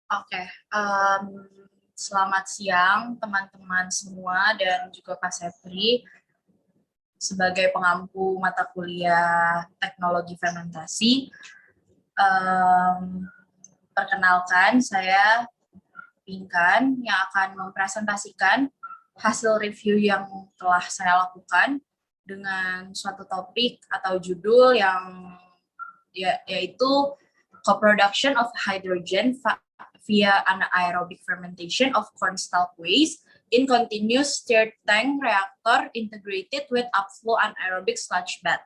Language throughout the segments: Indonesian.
Oke, selamat siang teman-teman semua dan juga Kak Sepri. Sebagai pengampu mata kuliah teknologi fermentasi, perkenalkan saya Pinkan yang akan mempresentasikan hasil review yang telah saya lakukan dengan suatu topik atau judul yang yaitu co-production of hydrogen via anaerobic fermentation of corn stalk waste in continuous stirred tank reactor integrated with upflow anaerobic sludge bed.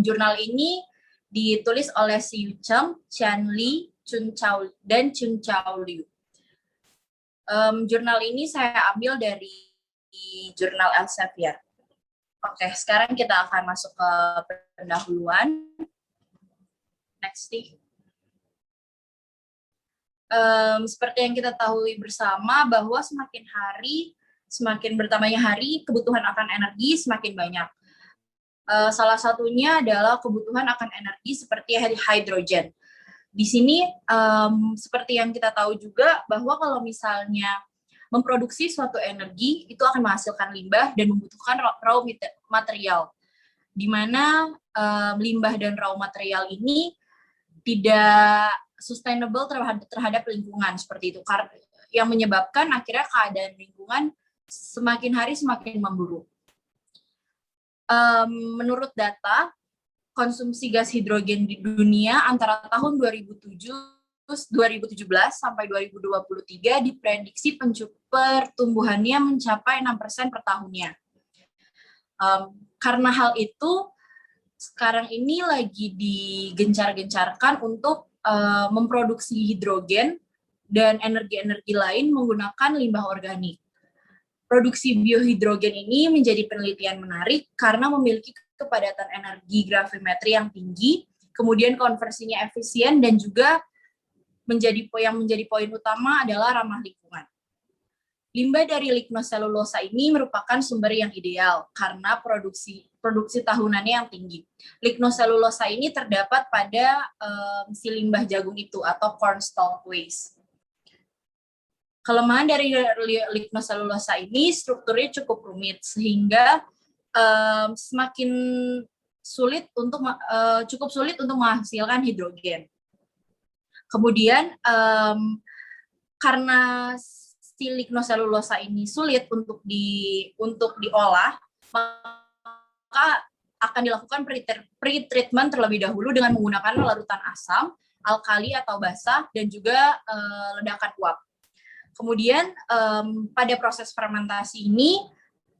Jurnal ini ditulis oleh Siu Cheng, Qian Li, dan Chun Chao Liu. Jurnal ini saya ambil dari jurnal Elsevier. Oke, sekarang kita akan masuk ke pendahuluan. Next, seperti yang kita tahu bersama bahwa semakin bertambahnya hari, kebutuhan akan energi semakin banyak. Salah satunya adalah kebutuhan akan energi seperti hidrogen. Di sini seperti yang kita tahu juga bahwa kalau misalnya memproduksi suatu energi itu akan menghasilkan limbah dan membutuhkan raw material, di mana limbah dan raw material ini tidak sustainable terhadap lingkungan seperti itu, yang menyebabkan akhirnya keadaan lingkungan semakin hari semakin memburuk. Menurut data, konsumsi gas hidrogen di dunia antara tahun 2017 sampai 2023 diprediksi pertumbuhannya mencapai 6% per tahunnya. Karena hal itu, sekarang ini lagi digencar-gencarkan untuk memproduksi hidrogen dan energi-energi lain menggunakan limbah organik. Produksi biohidrogen ini menjadi penelitian menarik karena memiliki kepadatan energi gravimetri yang tinggi, kemudian konversinya efisien, dan juga yang menjadi poin utama adalah ramah lingkungan. Limbah dari lignoselulosa ini merupakan sumber yang ideal karena produksi tahunannya yang tinggi. Lignoselulosa ini terdapat pada si limbah jagung itu atau corn stalk waste. Kelemahan dari lignoselulosa ini strukturnya cukup rumit sehingga semakin cukup sulit untuk menghasilkan hidrogen. Kemudian karena si lignoselulosa ini sulit untuk diolah, maka akan dilakukan pre-treatment terlebih dahulu dengan menggunakan larutan asam, alkali atau basah, dan juga ledakan uap. Kemudian pada proses fermentasi ini,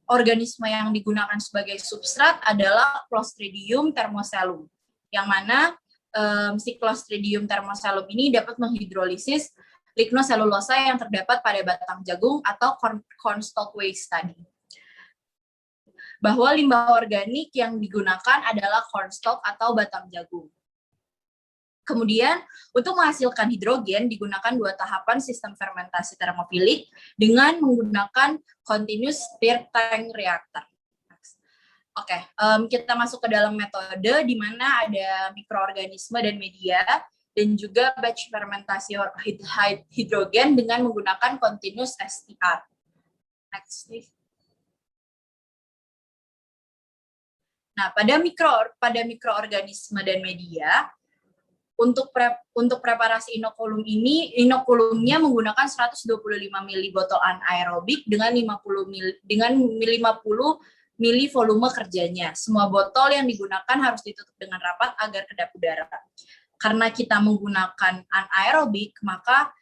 organisme yang digunakan sebagai substrat adalah Clostridium thermosellum, yang mana si Clostridium thermosellum ini dapat menghidrolisis lignoselulosa yang terdapat pada batang jagung atau corn stalk waste tadi. Bahwa limbah organik yang digunakan adalah corn stalk atau batang jagung. Kemudian, untuk menghasilkan hidrogen digunakan 2 tahapan sistem fermentasi termofilik dengan menggunakan continuous stirred tank reactor. Oke, kita masuk ke dalam metode di mana ada mikroorganisme dan media, dan juga batch fermentasi hidrogen dengan menggunakan continuous STR. Next, please. Nah, pada mikroorganisme dan media, untuk preparasi inokulumnya menggunakan 125 ml botol anaerobik dengan 50 ml volume kerjanya. Semua botol yang digunakan harus ditutup dengan rapat agar kedap udara. Karena kita menggunakan anaerobik, maka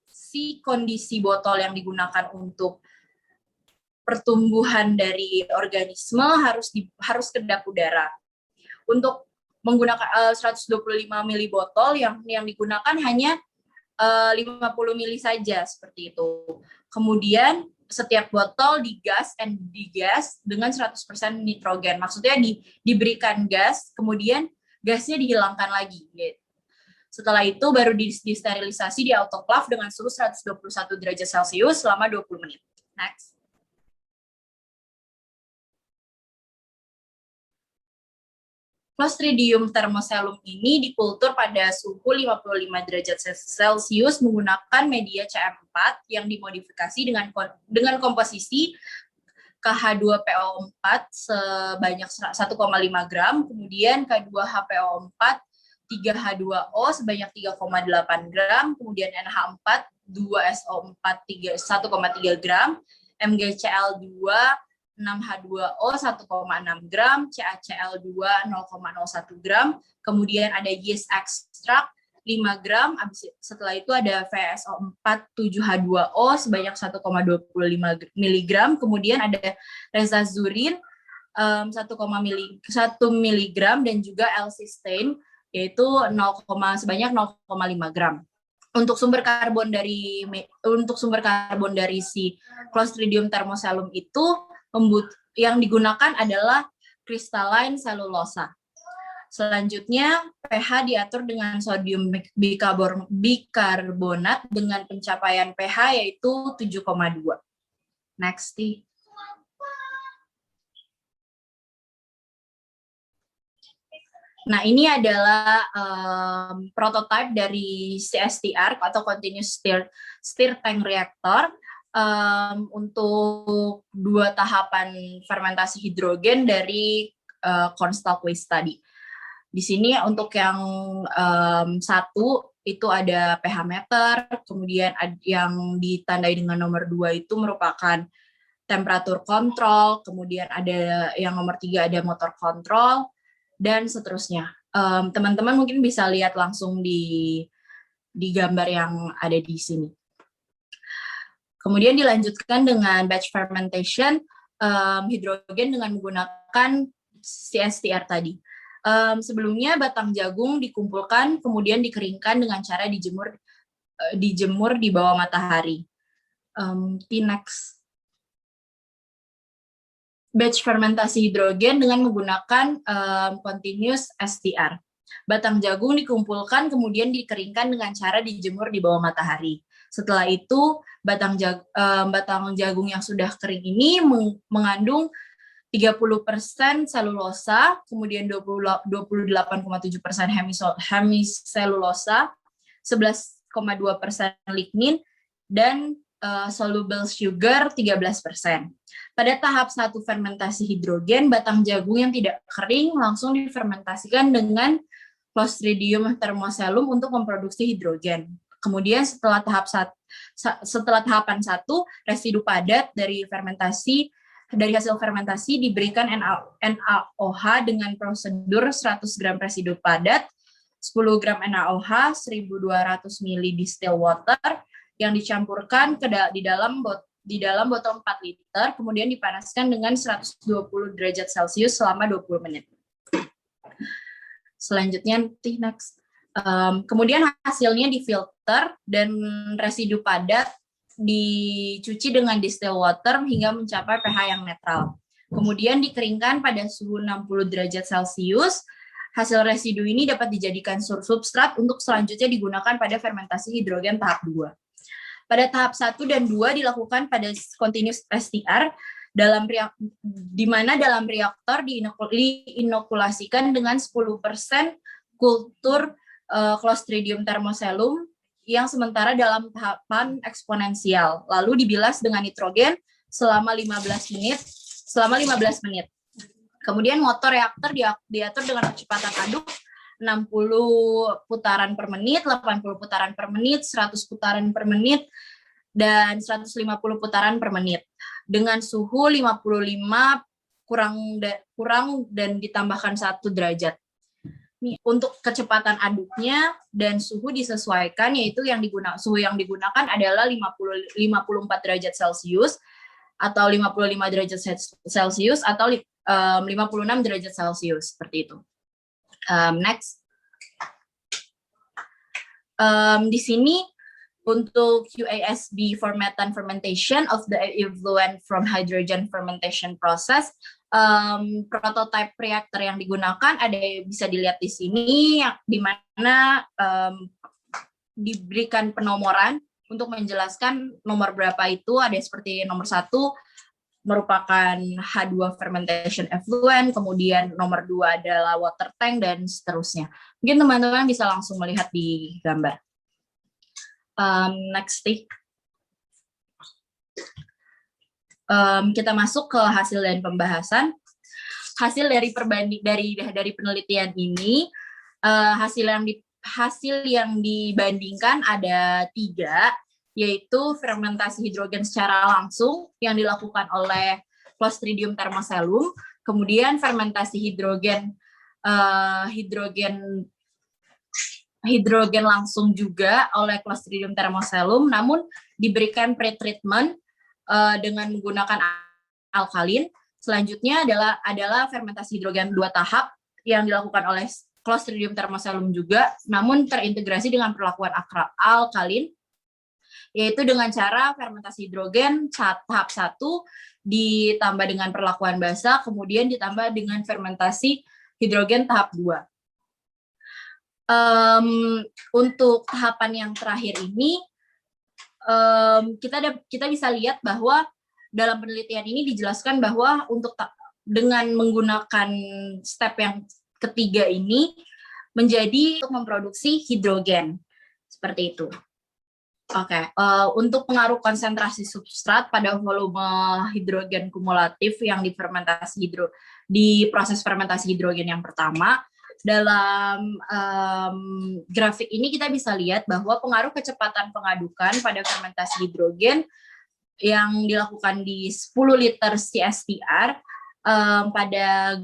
si kondisi botol yang digunakan untuk pertumbuhan dari organisme harus kedap udara. Untuk menggunakan 125 ml botol yang digunakan hanya 50 ml saja seperti itu. Kemudian setiap botol digas dengan 100% nitrogen. Maksudnya diberikan gas, kemudian gasnya dihilangkan lagi. Setelah itu baru disterilisasi di autoclave dengan suhu 121 derajat Celcius selama 20 menit. Next. Clostridium thermosellum ini dikultur pada suhu 55 derajat Celcius menggunakan media CM4 yang dimodifikasi dengan komposisi KH2PO4 sebanyak 1,5 gram, kemudian K2HPO4 3H2O sebanyak 3,8 gram, kemudian NH4 2SO4 1,3 gram, MgCl2 6H2O 1,6 gram, CaCl2 0,01 gram, kemudian ada yeast extract 5 gram, setelah itu ada VSO4 7H2O sebanyak 1,25 mg, kemudian ada resazurin 1 mg dan juga L-cysteine yaitu sebanyak 0,5 gram. Untuk sumber karbon dari si Clostridium thermosellum itu yang digunakan adalah crystalline cellulose. Selanjutnya, pH diatur dengan sodium bikarbonat dengan pencapaian pH yaitu 7,2. Next. Nah, ini adalah prototipe dari CSTR atau Continuous Stir Tank Reactor untuk 2 tahapan fermentasi hidrogen dari Cornstalk Waste tadi. Di sini untuk yang 1 itu ada pH meter, kemudian yang ditandai dengan nomor 2 itu merupakan temperatur kontrol, kemudian ada yang nomor 3 ada motor kontrol, dan seterusnya. Teman-teman mungkin bisa lihat langsung di gambar yang ada di sini. Kemudian dilanjutkan dengan batch fermentation hidrogen dengan menggunakan CSTR tadi. Sebelumnya batang jagung dikumpulkan, kemudian dikeringkan dengan cara dijemur di bawah matahari. Next. Batch fermentasi hidrogen dengan menggunakan continuous STR. Batang jagung dikumpulkan, kemudian dikeringkan dengan cara dijemur di bawah matahari. Setelah itu, batang jagung yang sudah kering ini mengandung 30% selulosa, kemudian 28,7% hemiselulosa, 11,2% lignin, dan soluble sugar 13%. Pada tahap 1 fermentasi hidrogen, batang jagung yang tidak kering langsung difermentasikan dengan Clostridium thermosellum untuk memproduksi hidrogen. Kemudian setelah tahapan 1, residu padat dari hasil fermentasi diberikan NaOH dengan prosedur 100 gram residu padat, 10 gram NaOH, 1200 ml distilled water yang dicampurkan di dalam botol 4 liter, kemudian dipanaskan dengan 120 derajat Celcius selama 20 menit. Selanjutnya, next. Kemudian hasilnya difilter dan residu padat dicuci dengan distilled water hingga mencapai pH yang netral. Kemudian dikeringkan pada suhu 60 derajat Celcius. Hasil residu ini dapat dijadikan substrat untuk selanjutnya digunakan pada fermentasi hidrogen tahap 2. Pada tahap 1 dan 2 dilakukan pada continuous STR, di mana dalam reaktor diinokulasikan dengan 10% kultur Clostridium thermosellum yang sementara dalam tahapan eksponensial, lalu dibilas dengan nitrogen selama 15 menit. Kemudian motor reaktor diatur dengan kecepatan aduk 60 putaran per menit, 80 putaran per menit, 100 putaran per menit, dan 150 putaran per menit. Dengan suhu 55 kurang dan ditambahkan 1 derajat. Nih, untuk kecepatan aduknya dan suhu disesuaikan, yaitu suhu yang digunakan adalah 54 derajat Celcius atau 55 derajat Celcius atau 56 derajat Celcius, seperti itu. Next. Di sini untuk UASB for methane fermentation of the effluent from hydrogen fermentation process, prototype reaktor yang digunakan bisa dilihat di sini, di mana diberikan penomoran untuk menjelaskan nomor berapa itu, ada seperti nomor 1, merupakan H2 fermentation effluent, kemudian nomor 2 adalah water tank, dan seterusnya. Mungkin teman-teman bisa langsung melihat di gambar. Next. Kita masuk ke hasil dan pembahasan. Hasil dari penelitian ini, hasil yang dibandingkan ada 3, yaitu fermentasi hidrogen secara langsung yang dilakukan oleh Clostridium thermosellum, kemudian fermentasi hidrogen langsung juga oleh Clostridium thermosellum, namun diberikan pretreatment dengan menggunakan alkalin. Selanjutnya adalah fermentasi hidrogen 2 tahap yang dilakukan oleh Clostridium thermosellum juga, namun terintegrasi dengan perlakuan alkalin, yaitu dengan cara fermentasi hidrogen tahap 1 ditambah dengan perlakuan basa, kemudian ditambah dengan fermentasi hidrogen tahap 2. Untuk tahapan yang terakhir ini, kita bisa lihat bahwa dalam penelitian ini dijelaskan bahwa dengan menggunakan step yang ketiga ini menjadi untuk memproduksi hidrogen seperti itu. Oke. Untuk pengaruh konsentrasi substrat pada volume hidrogen kumulatif yang di proses fermentasi hidrogen yang pertama, dalam grafik ini kita bisa lihat bahwa pengaruh kecepatan pengadukan pada fermentasi hidrogen yang dilakukan di 10 liter CSTR, pada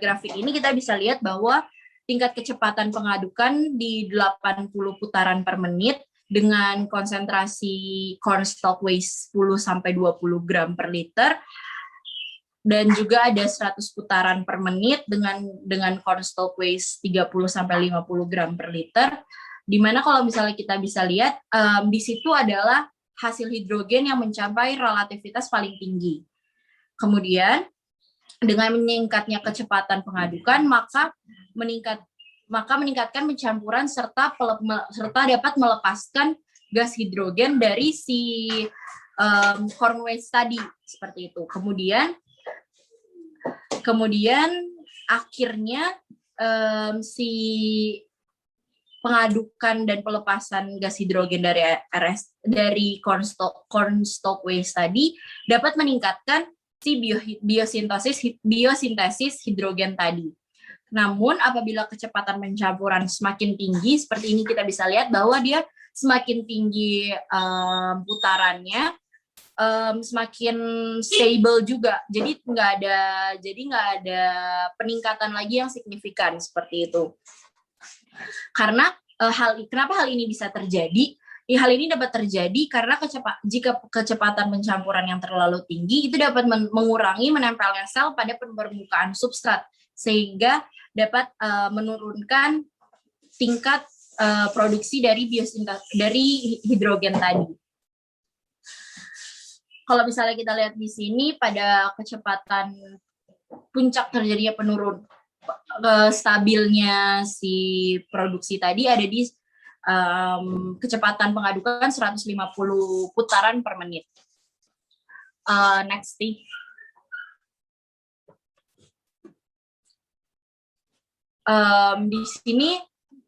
grafik ini kita bisa lihat bahwa tingkat kecepatan pengadukan di 80 putaran per menit dengan konsentrasi cornstalk waste 10-20 gram per liter, dan juga ada 100 putaran per menit dengan cornstalk waste 30-50 gram per liter, di mana kalau misalnya kita bisa lihat di situ adalah hasil hidrogen yang mencapai relativitas paling tinggi. Kemudian dengan meningkatnya kecepatan pengadukan, maka meningkatkan pencampuran serta dapat melepaskan gas hidrogen dari si corn waste tadi, seperti itu. Kemudian akhirnya si pengadukan dan pelepasan gas hidrogen dari cornstalk waste tadi dapat meningkatkan si biosintesis hidrogen tadi. Namun apabila kecepatan pencampuran semakin tinggi, seperti ini kita bisa lihat bahwa dia semakin tinggi putarannya, semakin stable juga. Jadi nggak ada peningkatan lagi yang signifikan seperti itu. Karena kenapa hal ini bisa terjadi? Hal ini dapat terjadi karena jika kecepatan pencampuran yang terlalu tinggi itu dapat mengurangi menempelnya sel pada permukaan substrat, sehingga dapat menurunkan tingkat produksi dari hidrogen tadi. Kalau misalnya kita lihat di sini pada kecepatan puncak terjadinya stabilnya si produksi tadi ada di kecepatan pengadukan 150 putaran per menit. Next.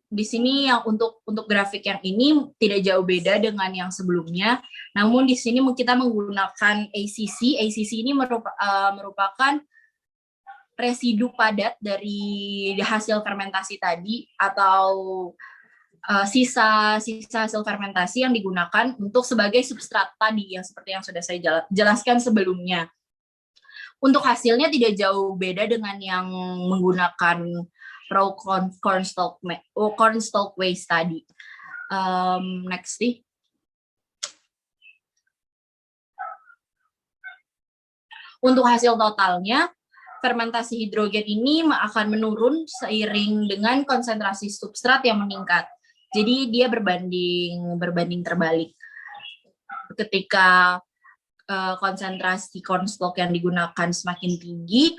Di sini yang untuk grafik yang ini tidak jauh beda dengan yang sebelumnya. Namun di sini kita menggunakan ACC. ACC ini merupakan residu padat dari hasil fermentasi tadi, atau sisa hasil fermentasi yang digunakan untuk sebagai substrat tadi, yang seperti yang sudah saya jelaskan sebelumnya. Untuk hasilnya tidak jauh beda dengan yang menggunakan raw cornstalk waste tadi. Next. Untuk hasil totalnya, fermentasi hidrogen ini akan menurun seiring dengan konsentrasi substrat yang meningkat. Jadi dia berbanding terbalik. Ketika konsentrasi cornstalk yang digunakan semakin tinggi,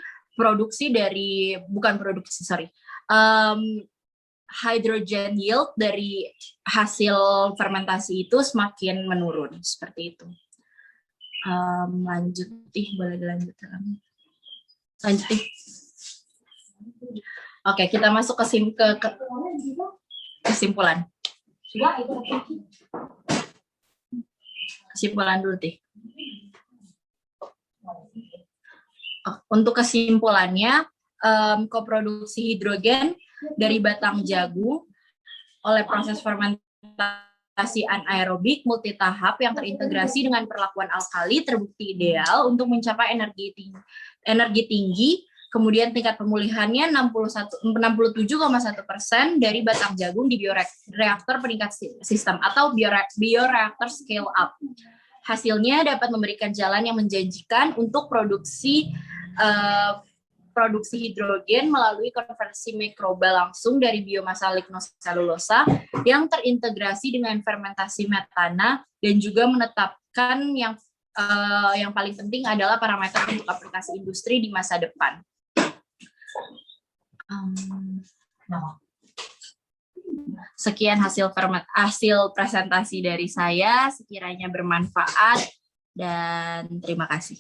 hydrogen yield dari hasil fermentasi itu semakin menurun, seperti itu. Lanjut, boleh dilanjutkan. Lanjut. Oke, kita masuk ke kesimpulan. Kesimpulan dulu, Tih. Untuk kesimpulannya, koproduksi hidrogen dari batang jagung oleh proses fermentasi anaerobik multitahap yang terintegrasi dengan perlakuan alkali terbukti ideal untuk mencapai energi tinggi. Kemudian tingkat pemulihannya 67,1% dari batang jagung di bioreaktor peningkat sistem atau bioreaktor scale up. Hasilnya dapat memberikan jalan yang menjanjikan untuk produksi hidrogen melalui konversi mikroba langsung dari biomasa lignoselulosa yang terintegrasi dengan fermentasi metana, dan juga menetapkan yang paling penting adalah parameter untuk aplikasi industri di masa depan. Sekian hasil presentasi dari saya, sekiranya bermanfaat, dan terima kasih.